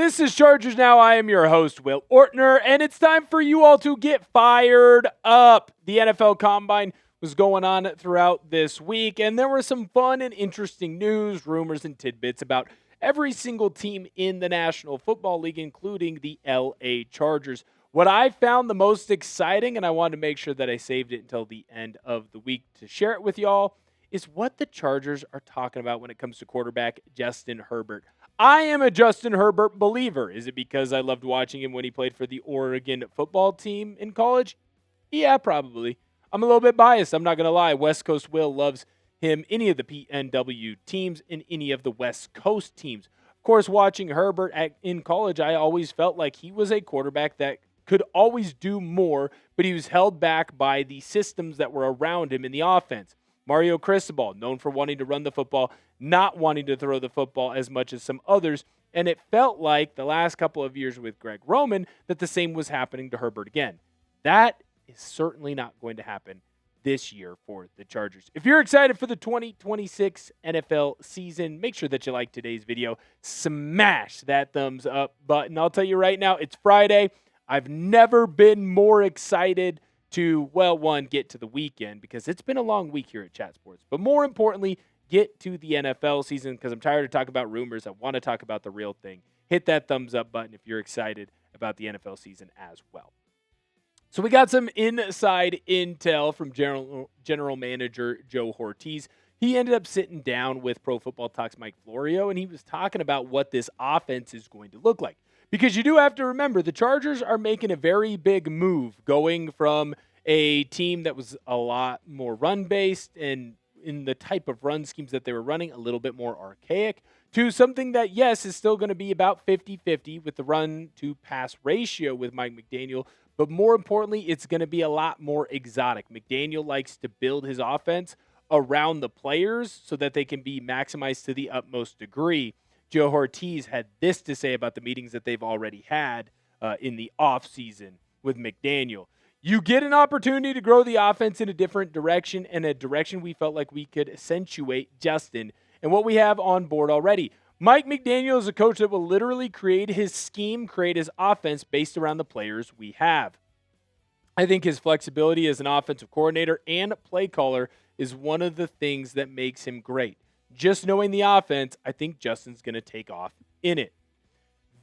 This is Chargers Now. I am your host, Will Ortner, and it's time for you all to get fired up. The NFL Combine was going on throughout this week, and there were some fun and interesting news, rumors, and tidbits about every single team in the National Football League, including the LA Chargers. What I found the most exciting, and I wanted to make sure that I saved it until the end of the week to share it with y'all, is what the Chargers are talking about when it comes to quarterback Justin Herbert. I am a Justin Herbert believer. Is it because I loved watching him when he played for the Oregon football team in college? Yeah, probably. I'm a little bit biased. I'm not going to lie. West Coast Will loves him, any of the PNW teams, and any of the West Coast teams. Of course, watching Herbert in college, I always felt like he was a quarterback that could always do more, but he was held back by the systems that were around him in the offense. Mario Cristobal, known for wanting to run the football, not wanting to throw the football as much as some others, and it felt like the last couple of years with Greg Roman that the same was happening to Herbert again. That is certainly not going to happen this year for the Chargers. If you're excited for the 2026 NFL season, make sure that you like today's video. Smash that thumbs up button. I'll tell you right now, it's Friday. I've never been more excited to, well, one, get to the weekend because it's been a long week here at Chat Sports. But more importantly, get to the NFL season because I'm tired of talking about rumors. I want to talk about the real thing. Hit that thumbs up button if you're excited about the NFL season as well. So we got some inside intel from General Manager Joe Hortiz. He ended up sitting down with Pro Football Talks Mike Florio, and he was talking about what this offense is going to look like. Because you do have to remember, the Chargers are making a very big move, going from a team that was a lot more run-based and in the type of run schemes that they were running, a little bit more archaic, to something that, yes, is still going to be about 50-50 with the run-to-pass ratio with Mike McDaniel. But more importantly, it's going to be a lot more exotic. McDaniel likes to build his offense around the players so that they can be maximized to the utmost degree. Joe Hortiz had this to say about the meetings that they've already had in the offseason with McDaniel. You get an opportunity to grow the offense in a different direction, and a direction we felt like we could accentuate Justin and what we have on board already. Mike McDaniel is a coach that will literally create his scheme, create his offense based around the players we have. I think his flexibility as an offensive coordinator and play caller is one of the things that makes him great. Just knowing the offense, I think Justin's going to take off in it.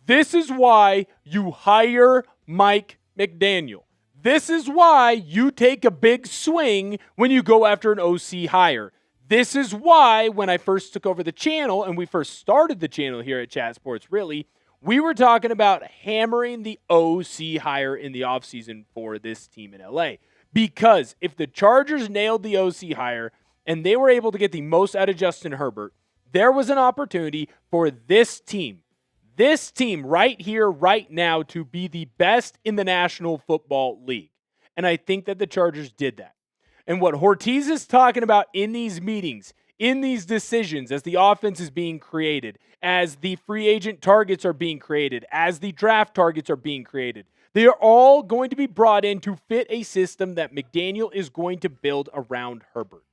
This is why you hire Mike McDaniel. This is why you take a big swing when you go after an OC hire. This is why when I first took over the channel, and we first started the channel here at Chat Sports, really, we were talking about hammering the OC hire in the offseason for this team in LA. Because if the Chargers nailed the OC hire, and they were able to get the most out of Justin Herbert, there was an opportunity for this team right here, right now, to be the best in the National Football League. And I think that the Chargers did that. And what Hortiz is talking about in these meetings, in these decisions, as the offense is being created, as the free agent targets are being created, as the draft targets are being created, they are all going to be brought in to fit a system that McDaniel is going to build around Herbert.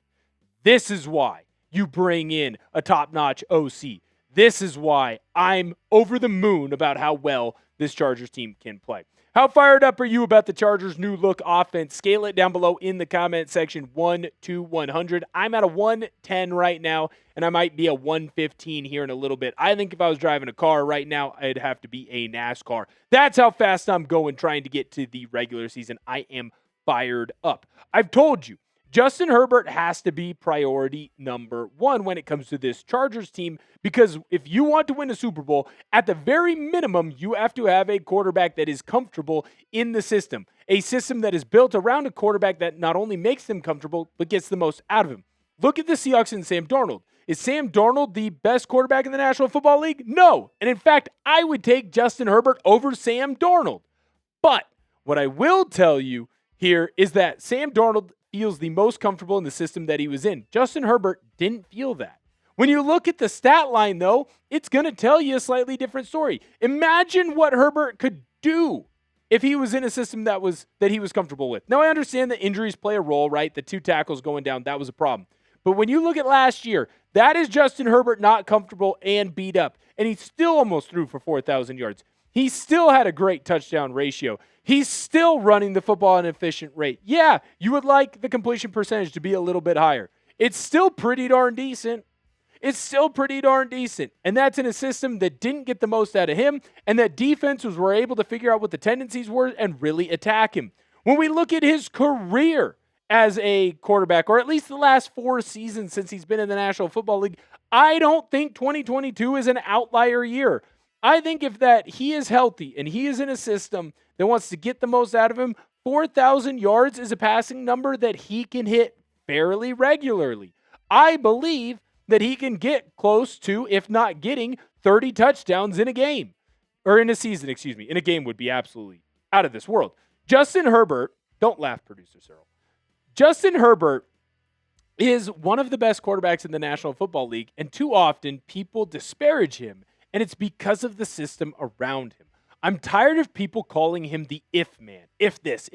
This is why you bring in a top-notch OC. This is why I'm over the moon about how well this Chargers team can play. How fired up are you about the Chargers' new look offense? Scale it down below in the comment section, 1 to 100. I'm at a 110 right now, and I might be a 115 here in a little bit. I think if I was driving a car right now, I'd have to be a NASCAR. That's how fast I'm going trying to get to the regular season. I am fired up. I've told you, Justin Herbert has to be priority number one when it comes to this Chargers team, because if you want to win a Super Bowl, at the very minimum, you have to have a quarterback that is comfortable in the system, a system that is built around a quarterback that not only makes them comfortable, but gets the most out of him. Look at the Seahawks and Sam Darnold. Is Sam Darnold the best quarterback in the National Football League? No. And in fact, I would take Justin Herbert over Sam Darnold. But what I will tell you here is that Sam Darnold feels the most comfortable in the system that he was in. Justin Herbert didn't feel that. When you look at the stat line, though, it's going to tell you a slightly different story. Imagine what Herbert could do if he was in a system that he was comfortable with. Now, I understand that injuries play a role, right? The 2 tackles going down, that was a problem. But when you look at last year, that is Justin Herbert not comfortable and beat up. And he still almost threw for 4,000 yards. He still had a great touchdown ratio. He's still running the football at an efficient rate. Yeah, you would like the completion percentage to be a little bit higher. It's still pretty darn decent. And that's in a system that didn't get the most out of him, and that defenses were able to figure out what the tendencies were and really attack him. When we look at his career as a quarterback, or at least the last 4 seasons since he's been in the National Football League, I don't think 2022 is an outlier year. I think if that he is healthy and he is in a system that wants to get the most out of him, 4,000 yards is a passing number that he can hit fairly regularly. I believe that he can get close to, if not getting, 30 touchdowns in a game. Or in a season, In a game would be absolutely out of this world. Justin Herbert, don't laugh, producer Cyril. Justin Herbert is one of the best quarterbacks in the National Football League, and too often people disparage him, and it's because of the system around him. I'm tired of people calling him the if man. If this.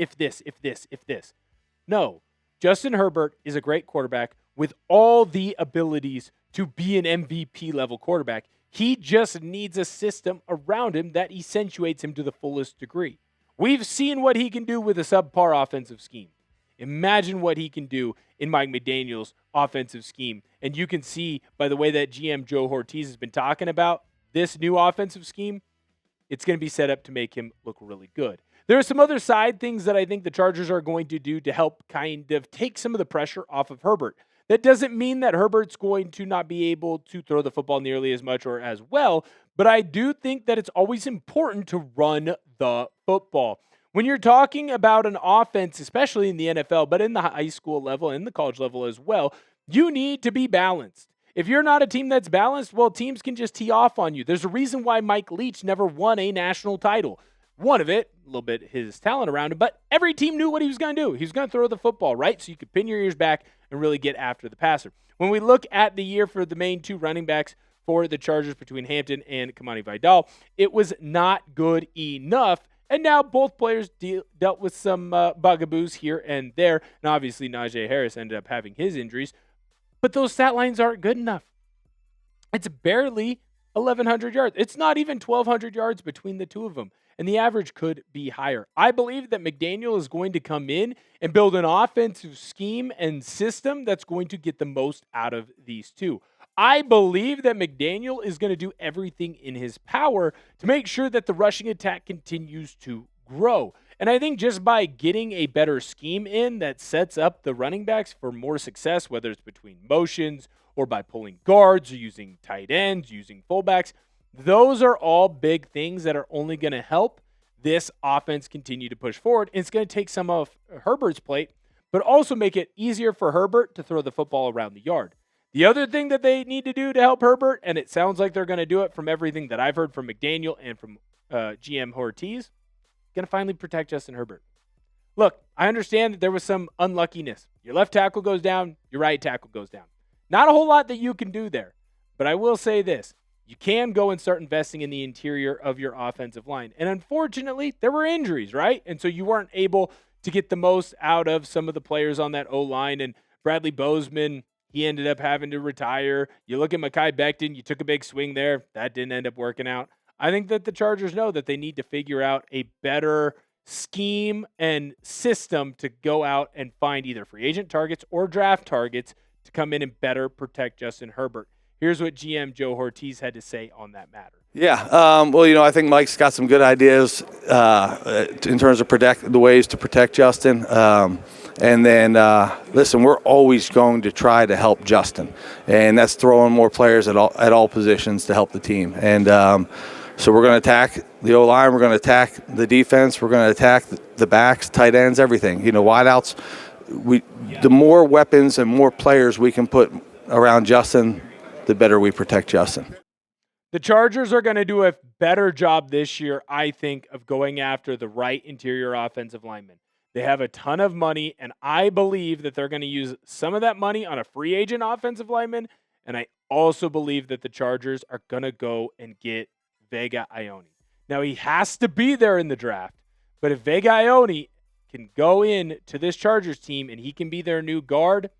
No, Justin Herbert is a great quarterback with all the abilities to be an MVP level quarterback. He just needs a system around him that accentuates him to the fullest degree. We've seen what he can do with a subpar offensive scheme. Imagine what he can do in Mike McDaniel's offensive scheme. And you can see by the way that GM Joe Hortiz has been talking about this new offensive scheme, it's going to be set up to make him look really good. There are some other side things that I think the Chargers are going to do to help kind of take some of the pressure off of Herbert. That doesn't mean that Herbert's going to not be able to throw the football nearly as much or as well, but I do think that it's always important to run the football. When you're talking about an offense, especially in the NFL, but in the high school level and the college level as well, you need to be balanced. If you're not a team that's balanced, well, teams can just tee off on you. There's a reason why Mike Leach never won a national title. One of it, a little bit his talent around him, but every team knew what he was going to do. He was going to throw the football, right? So you could pin your ears back and really get after the passer. When we look at the year for the main 2 running backs for the Chargers between Hampton and Kamani Vidal, it was not good enough. And now both players dealt with some bugaboos here and there. And obviously Najee Harris ended up having his injuries. But those stat lines aren't good enough. It's barely 1,100 yards. It's not even 1,200 yards between the two of them. And the average could be higher. I believe that McDaniel is going to come in and build an offensive scheme and system that's going to get the most out of these two. I believe that McDaniel is going to do everything in his power to make sure that the rushing attack continues to grow. And I think just by getting a better scheme in that sets up the running backs for more success, whether it's between motions or by pulling guards or using tight ends, using fullbacks, those are all big things that are only going to help this offense continue to push forward. And it's going to take some of Herbert's plate, but also make it easier for Herbert to throw the football around the yard. The other thing that they need to do to help Herbert, and it sounds like they're going to do it from everything that I've heard from McDaniel and from GM Hortiz, going to finally protect Justin Herbert. Look, I understand that there was some unluckiness. Your left tackle goes down, your right tackle goes down. Not a whole lot that you can do there, but I will say this. You can go and start investing in the interior of your offensive line. And unfortunately, there were injuries, right? And so you weren't able to get the most out of some of the players on that O-line. And Bradley Bozeman, he ended up having to retire. You look at Mekhi Becton, you took a big swing there. That didn't end up working out. I think that the Chargers know that they need to figure out a better scheme and system to go out and find either free agent targets or draft targets to come in and better protect Justin Herbert. Here's what GM Joe Hortiz had to say on that matter. Yeah, I think Mike's got some good ideas in terms of the ways to protect Justin. And then, listen, we're always going to try to help Justin, and that's throwing more players at all positions to help the team. And so we're going to attack the O-line, we're going to attack the defense, we're going to attack the backs, tight ends, everything. Wideouts. The more weapons and more players we can put around Justin, the better we protect Justin. The Chargers are going to do a better job this year, I think, of going after the right interior offensive lineman. They have a ton of money, and I believe that they're going to use some of that money on a free agent offensive lineman, and I also believe that the Chargers are going to go and get Vega Ione. Now, he has to be there in the draft, but if Vega Ione can go in to this Chargers team and he can be their new guard,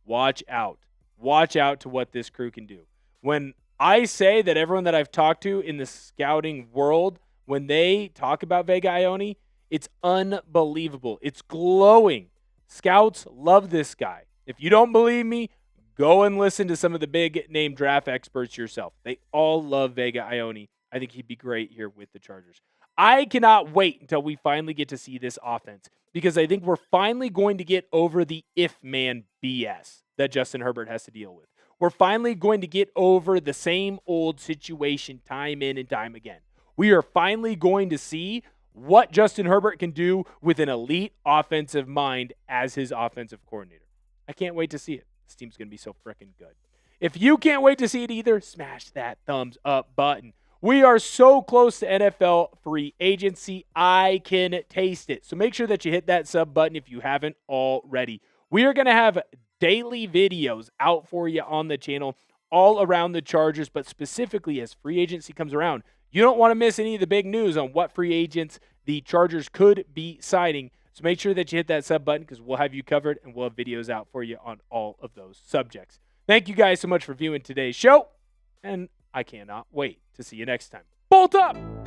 watch out. watch out to what this crew can do. When I say that everyone that I've talked to in the scouting world, when they talk about Vega Ione, it's unbelievable. It's glowing. Scouts love this guy. If you don't believe me, go and listen to some of the big name draft experts yourself. They all love Vega Ione. I think he'd be great here with the Chargers. I cannot wait until we finally get to see this offense because I think we're finally going to get over the if-man BS that Justin Herbert has to deal with. We're finally going to get over the same old situation time in and time again. We are finally going to see what Justin Herbert can do with an elite offensive mind as his offensive coordinator. I can't wait to see it. This team's going to be so freaking good. If you can't wait to see it either, smash that thumbs up button. We are so close to NFL free agency. I can taste it. So make sure that you hit that sub button if you haven't already. We are going to have daily videos out for you on the channel all around the Chargers, but specifically as free agency comes around. You don't want to miss any of the big news on what free agents the Chargers could be signing. So make sure that you hit that sub button because we'll have you covered and we'll have videos out for you on all of those subjects. Thank you guys so much for viewing today's show, and I cannot wait to see you next time. Bolt up!